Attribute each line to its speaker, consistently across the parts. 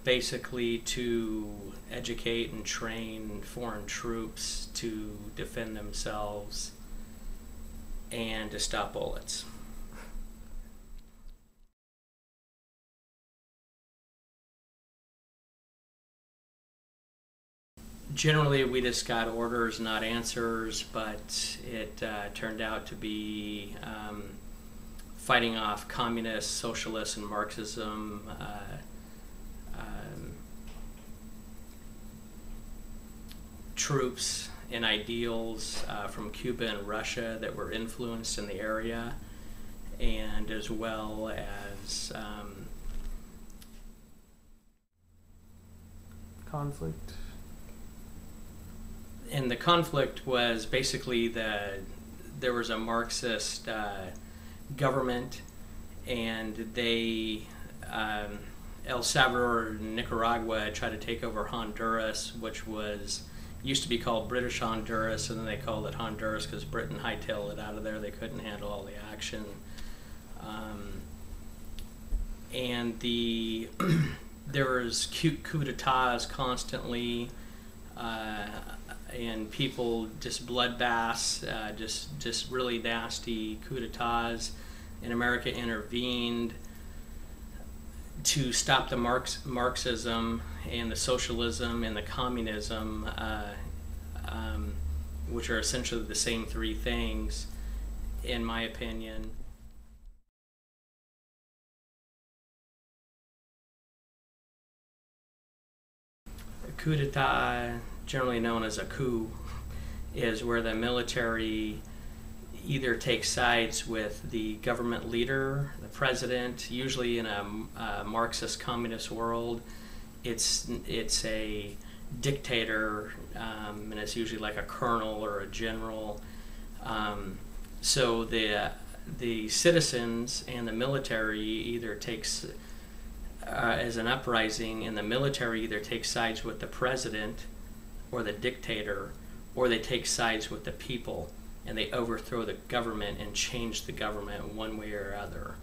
Speaker 1: basically to educate and train foreign troops to defend themselves and to stop bullets. Generally, we just got orders, not answers, but it turned out to be fighting off communists, socialists, and Marxism, troops and ideals from Cuba and Russia that were influenced in the area, and as well as
Speaker 2: conflict.
Speaker 1: And the conflict was basically there was a Marxist government, and they El Salvador and Nicaragua tried to take over Honduras, which used to be called British Honduras, and then they called it Honduras because Britain hightailed it out of there. They couldn't handle all the action, and there was coup d'etats constantly. And people just bloodbaths, just really nasty coup d'etats, and America intervened to stop the Marxism and the socialism and the communism, which are essentially the same three things, in my opinion. A coup d'etat, generally known as a coup, is where the military either takes sides with the government leader, the president. Usually in a Marxist communist world, it's a dictator, and it's usually like a colonel or a general. So the citizens and the military either takes as an uprising, and the military either takes sides with the president or the dictator, or they take sides with the people and they overthrow the government and change the government one way or other.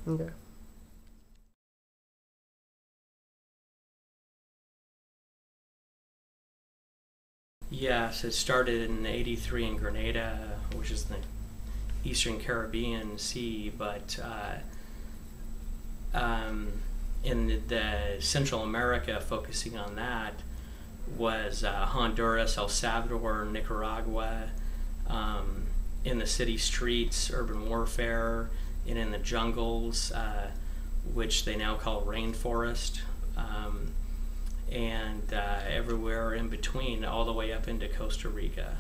Speaker 2: Okay.
Speaker 1: Yes, it started in '83 in Grenada, which is the Eastern Caribbean Sea, but in the Central America, focusing on that, was Honduras, El Salvador, Nicaragua, in the city streets, urban warfare, and in the jungles, which they now call rainforest, and everywhere in between, all the way up into Costa Rica.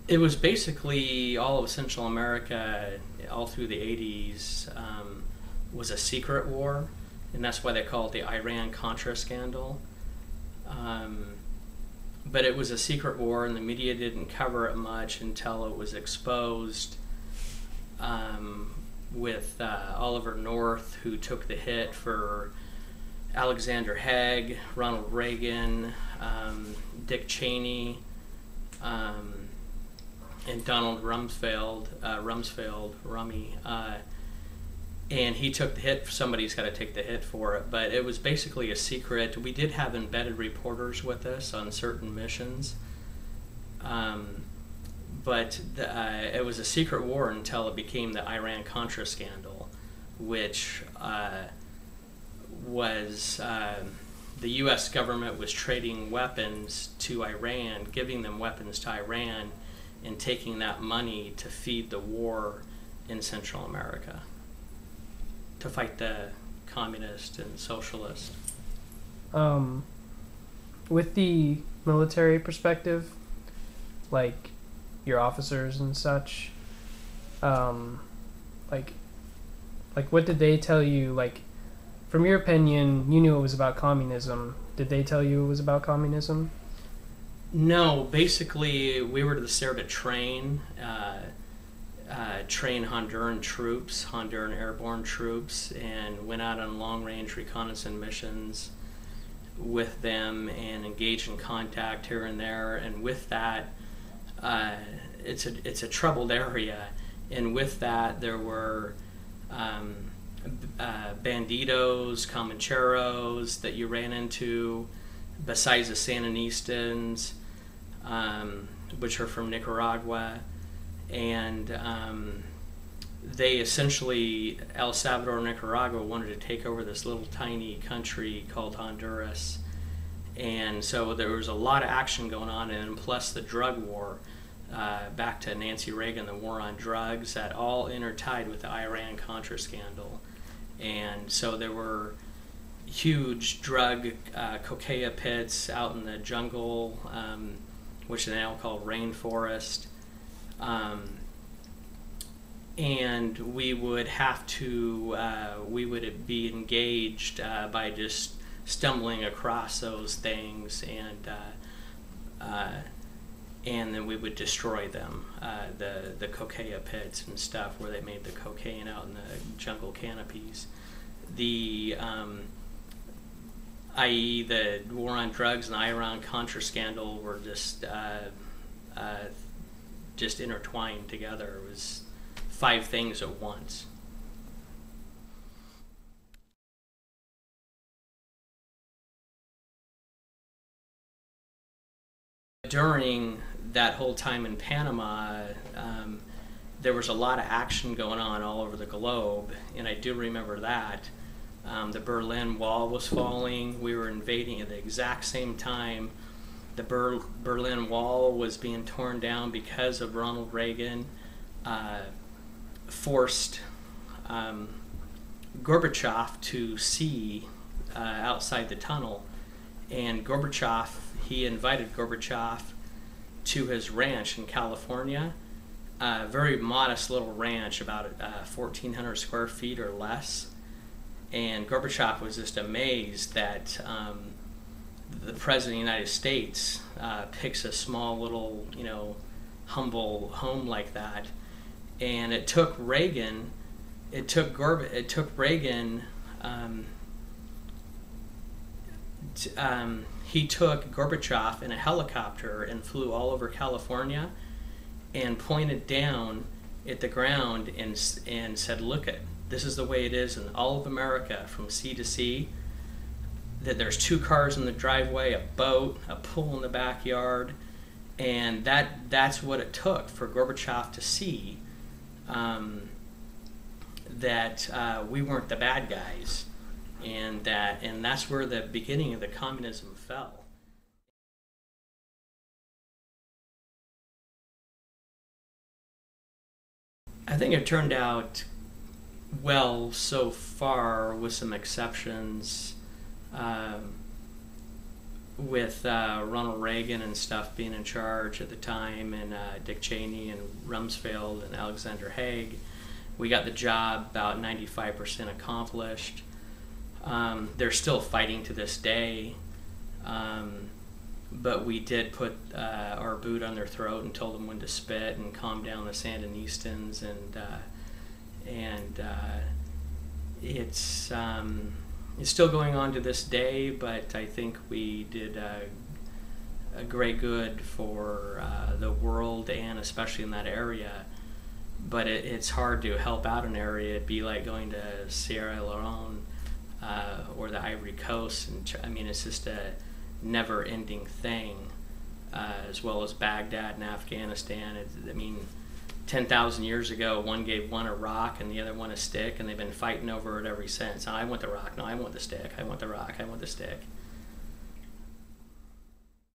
Speaker 1: It was basically all of Central America, all through the 80s, was a secret war, and that's why they call it the Iran-Contra scandal. But it was a secret war, and the media didn't cover it much until it was exposed, with Oliver North, who took the hit for Alexander Haig, Ronald Reagan, Dick Cheney, and Donald Rumsfeld, and he took the hit. Somebody's got to take the hit for it, but it was basically a secret. We did have embedded reporters with us on certain missions, but it was a secret war until it became the Iran-Contra scandal, which was the U.S. government was trading weapons to Iran, giving them weapons to Iran, and taking that money to feed the war in Central America, to fight the communist and socialist.
Speaker 2: With the military perspective, like your officers and such, like what did they tell you? Like, from your opinion, you knew it was about communism. Did they tell you it was about communism?
Speaker 1: No, basically we were there to train Honduran troops, Honduran airborne troops, and went out on long-range reconnaissance missions with them and engaged in contact here and there. And with that, it's a troubled area, and with that there were banditos, comancheros that you ran into, besides the Sandinistas, which are from Nicaragua, and they essentially, El Salvador and Nicaragua wanted to take over this little tiny country called Honduras. And so there was a lot of action going on, and plus the drug war, back to Nancy Reagan, the war on drugs, that all intertied with the Iran-Contra scandal. And so there were huge drug cocaine pits out in the jungle, which they now call rainforest. And we would have to, we would be engaged by just stumbling across those things, and then we would destroy them, the cocaine pits and stuff where they made the cocaine out in the jungle canopies. I.e. the war on drugs and the Iran-Contra scandal were just intertwined together. It was 5 things at once. During that whole time in Panama, there was a lot of action going on all over the globe, and I do remember that. The Berlin Wall was falling. We were invading at the exact same time. The Berlin Wall was being torn down because of Ronald Reagan forced Gorbachev to see outside the tunnel. And Gorbachev, he invited Gorbachev to his ranch in California, a very modest little ranch, about 1,400 square feet or less. And Gorbachev was just amazed that the President of the United States picks a small little, humble home like that. And it took Reagan, he took Gorbachev in a helicopter and flew all over California and pointed down at the ground and said, "Look, this is the way it is in all of America from sea to sea, that there's 2 cars in the driveway, a boat, a pool in the backyard." And that's what it took for Gorbachev to see that we weren't the bad guys, and that's where the beginning of the communism fell. I think it turned out well so far, with some exceptions, with Ronald Reagan and stuff being in charge at the time, and Dick Cheney and Rumsfeld and Alexander Haig. We got the job about 95% accomplished. They're still fighting to this day, but we did put our boot on their throat and told them when to spit and calm down the Sandinistas, and it's still going on to this day, but I think we did a great good for the world, and especially in that area. But it's hard to help out an area. It'd be like going to Sierra Leone or the Ivory Coast, and it's just a never-ending thing, as well as Baghdad and Afghanistan. 10,000 years ago, one gave one a rock and the other one a stick, and they've been fighting over it ever since. I want the rock, no, I want the stick, I want the rock, I want the stick.